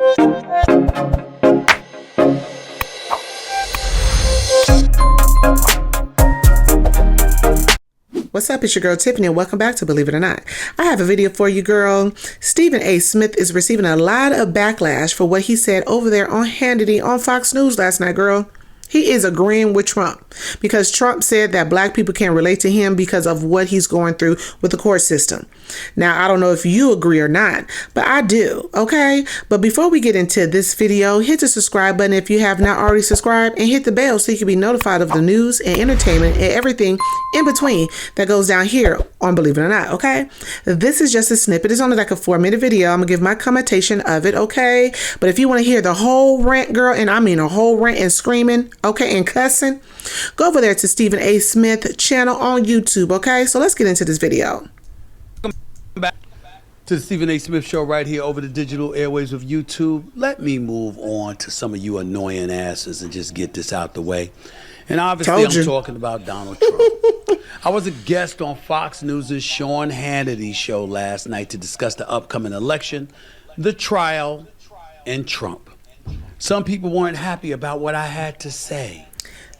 What's up? It's your girl Tiffany and welcome back to Believe It or Not. I have a video for you, girl. Stephen A. Smith is receiving a lot of backlash for what he said over there on Hannity on Fox News last night, girl. He is agreeing with Trump because Trump said that black people can't relate to him because of what he's going through with the court system. Now, I don't know if you agree or not, but I do, okay? But before we get into this video, hit the subscribe button if you have not already subscribed and hit the bell so you can be notified of the news and entertainment and everything in between that goes down here on Believe It or Not, okay? This is just a snippet. It's only like a 4-minute video. I'm gonna give my commentation of it, okay? But if you want to hear the whole rant, girl, and I mean a whole rant and screaming, okay, and cussing, go over there to Stephen A. Smith channel on YouTube, okay? So let's get into this video. Welcome back to the Stephen A. Smith Show right here over the digital airwaves of YouTube. Let me move on to some of you annoying asses and just get this out the way. And obviously I'm talking about Donald Trump. I was a guest on Fox News' Sean Hannity show last night to discuss the upcoming election, the trial, and Trump. Some people weren't happy about what I had to say.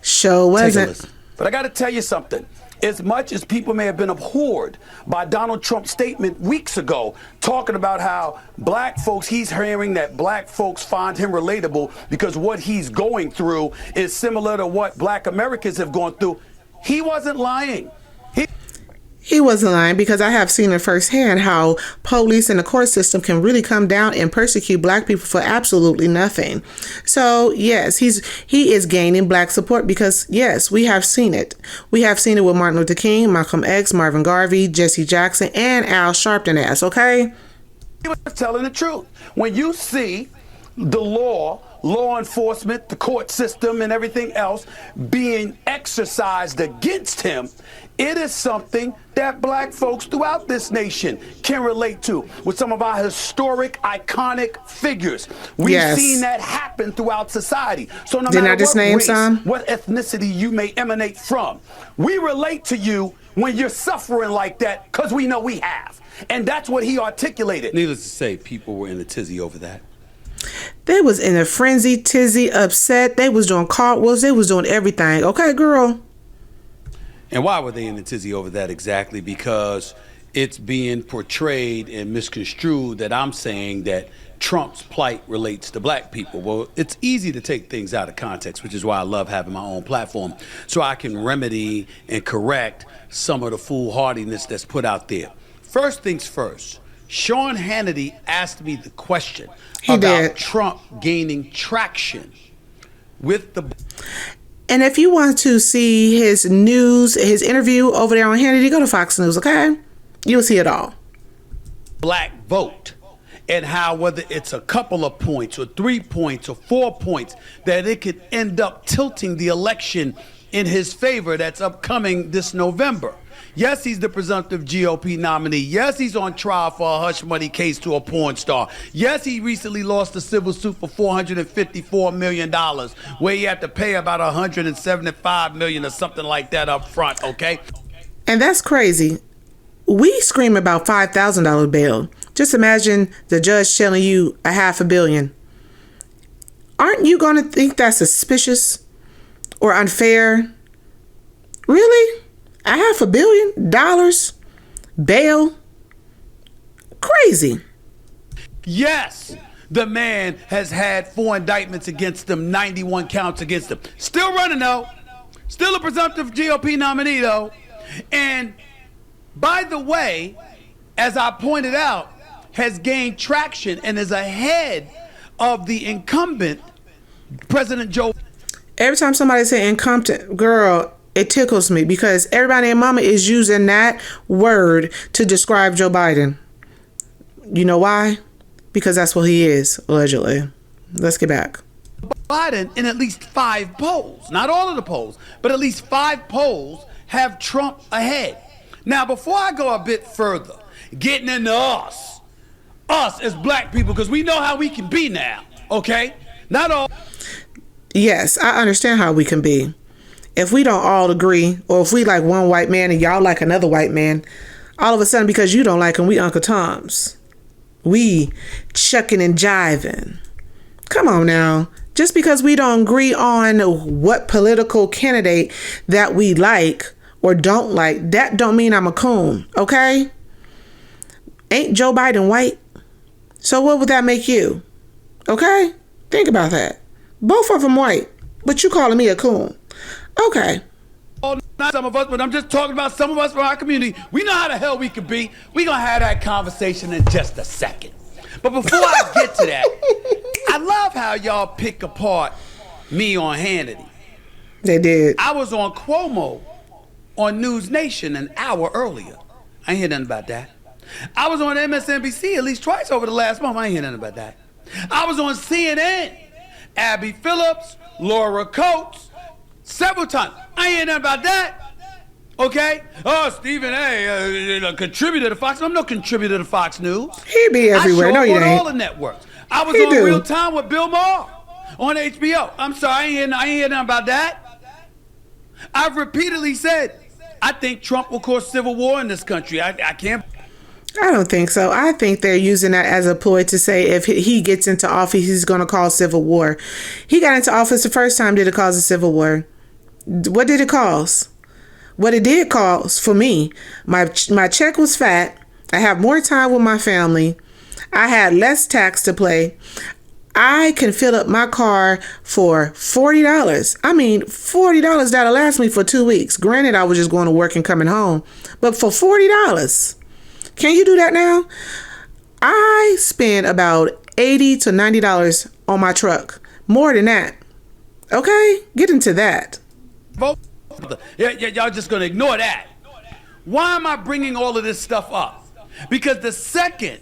Sure wasn't. But I got to tell you something. As much as people may have been abhorred by Donald Trump's statement weeks ago, talking about how black folks, he's hearing that black folks find him relatable because what he's going through is similar to what black Americans have gone through. He wasn't lying. He wasn't lying because I have seen it firsthand how police and the court system can really come down and persecute black people for absolutely nothing. So yes, he is gaining black support because yes, we have seen it. We have seen it with Martin Luther King, Malcolm X, Marvin Garvey, Jesse Jackson, and Al Sharpton ass, okay? He was telling the truth. When you see the law enforcement, the court system, and everything else being exercised against him, it is something that black folks throughout this nation can relate to with some of our historic, iconic figures. We've seen that happen throughout society. So no matter what race, what ethnicity you may emanate from, we relate to you when you're suffering like that because we know we have. And that's what he articulated. Needless to say, people were in a tizzy over that. They was in a frenzy, tizzy, upset. They was doing cartwheels. They was doing everything. Okay, girl. And why were they in a tizzy over that exactly? Because it's being portrayed and misconstrued that I'm saying that Trump's plight relates to black people. Well, it's easy to take things out of context, which is why I love having my own platform, so I can remedy and correct some of the foolhardiness that's put out there. First things first, Sean Hannity asked me the question about Trump gaining traction with the... And if you want to see his news, his interview over there on Hannity, go to Fox News, okay? You'll see it all. Black vote, and how whether it's a couple of points or 3 points or 4 points, that it could end up tilting the election in his favor that's upcoming this November. Yes, he's the presumptive GOP nominee. Yes, he's on trial for a hush money case to a porn star. Yes, he recently lost a civil suit for $454 million, where he had to pay about $175 million or something like that up front, okay? And that's crazy. We scream about $5,000 bail. Just imagine the judge telling you $500 million. Aren't you going to think that's suspicious or unfair? Really? $500 million bail? Crazy. Yes, the man has had 4 indictments against him, 91 counts against him. Still running though. Still a presumptive GOP nominee though. And by the way, as I pointed out, has gained traction and is ahead of the incumbent President Joe. Every time somebody say incompetent, girl, it tickles me because everybody and mama is using that word to describe Joe Biden. You know why? Because that's what he is, allegedly. Let's get back. Biden in at least 5 polls, not all of the polls, but at least 5 polls have Trump ahead. Now, before I go a bit further, getting into us as black people, because we know how we can be now, okay? Not all. Yes, I understand how we can be. If we don't all agree, or if we like one white man and y'all like another white man, all of a sudden because you don't like him, we Uncle Toms. We chucking and jiving. Come on now. Just because we don't agree on what political candidate that we like or don't like, that don't mean I'm a coon, okay? Ain't Joe Biden white? So what would that make you? Okay? Think about that. Both of them white, but you calling me a coon. Okay. Oh, not some of us, but I'm just talking about some of us from our community. We know how the hell we could be. We're going to have that conversation in just a second. But before I get to that, I love how y'all pick apart me on Hannity. They did. I was on Cuomo on News Nation an hour earlier. I ain't hear nothing about that. I was on MSNBC at least twice over the last month. I ain't hear nothing about that. I was on CNN. Abby Phillips, Laura Coates, several times. I ain't hear nothing about that. Okay? Oh, Stephen A. Contributor to Fox. I'm no contributor to Fox News. He be everywhere. No, you ain't. I show up on all the networks. I was on Real Time with Bill Maher on HBO. I'm sorry, I ain't hear nothing about that. I've repeatedly said, I think Trump will cause civil war in this country. I can't. I don't think so. I think they're using that as a ploy to say if he gets into office, he's going to cause civil war. He got into office the first time. Did it cause a civil war? What did it cause? What it did cause for me, my check was fat. I have more time with my family. I had less tax to pay. I can fill up my car for $40. I mean, $40 that'll last me for 2 weeks. Granted, I was just going to work and coming home, but for $40. Can you do that now? I spend about $80 to $90 on my truck. More than that. Okay? Get into that. Vote. Yeah, y'all just going to ignore that. Why am I bringing all of this stuff up? Because the second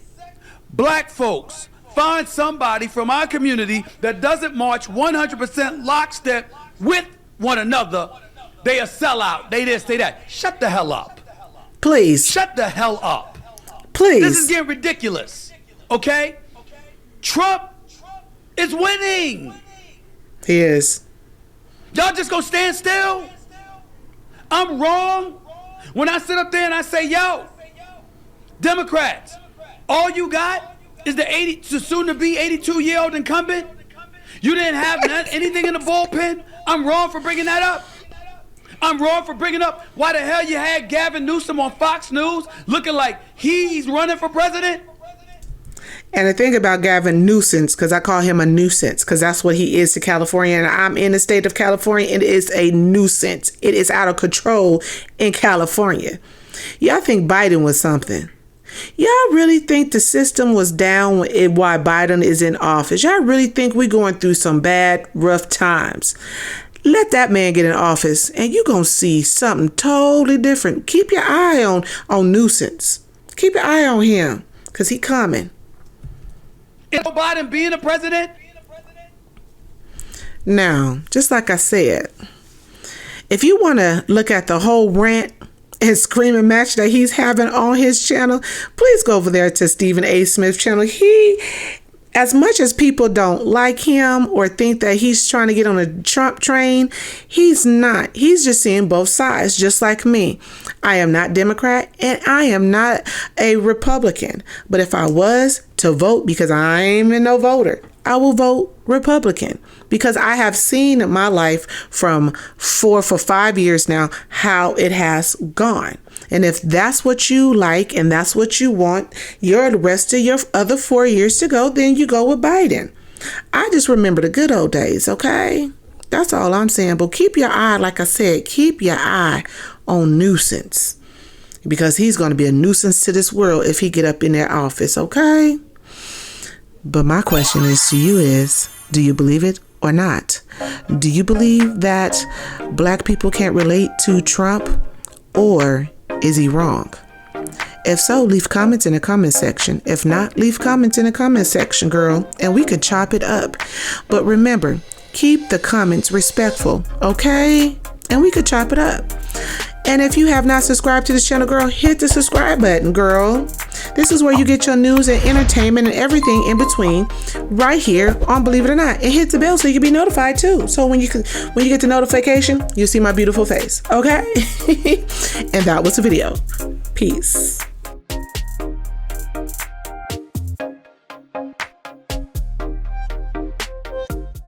black folks find somebody from our community that doesn't march 100% lockstep with one another, they a sellout. They this, they that. Shut the hell up. Please. Shut the hell up. Please. This is getting ridiculous, okay? Trump is winning. He is. Y'all just gonna stand still? I'm wrong when I sit up there and I say, yo, Democrats, all you got is the soon to be 82-year-old incumbent? You didn't have anything in the bullpen? I'm wrong for bringing that up. I'm wrong for bringing up why the hell you had Gavin Newsom on Fox News looking like he's running for president. And the thing about Gavin Nuisance, because I call him a nuisance, because that's what he is to California, and I'm in the state of California, and it is a nuisance. It is out of control in California. Y'all think Biden was something. Y'all really think the system was down while Biden is in office? Y'all really think we're going through some bad, rough times? Let that man get in office and you're going to see something totally different. Keep your eye on Nuisance. Keep your eye on him because he coming. Is Biden being a president? Now, just like I said, if you want to look at the whole rant and screaming match that he's having on his channel, please go over there to Stephen A. Smith's channel. As much as people don't like him or think that he's trying to get on a Trump train, he's not. He's just seeing both sides, just like me. I am not Democrat and I am not a Republican. But if I was to vote, because I'm no voter, I will vote Republican because I have seen in my life from 5 years now how it has gone. And if that's what you like and that's what you want the rest of your other 4 years to go, then you go with Biden. I just remember the good old days, okay? That's all I'm saying. But keep your eye, like I said, keep your eye on Nuisance because he's going to be a nuisance to this world if he get up in that office, okay? But my question is to you is, do you believe it or not? Do you believe that black people can't relate to Trump, or is he wrong? If so, leave comments in the comment section. If not, leave comments in the comment section, girl, and we could chop it up. But remember, keep the comments respectful, okay? And we could chop it up. And if you have not subscribed to this channel, girl, hit the subscribe button, girl. This is where you get your news and entertainment and everything in between right here on Believe It or Not. And hit the bell so you can be notified too. So when you get the notification, you see my beautiful face, okay? And that was the video. Peace.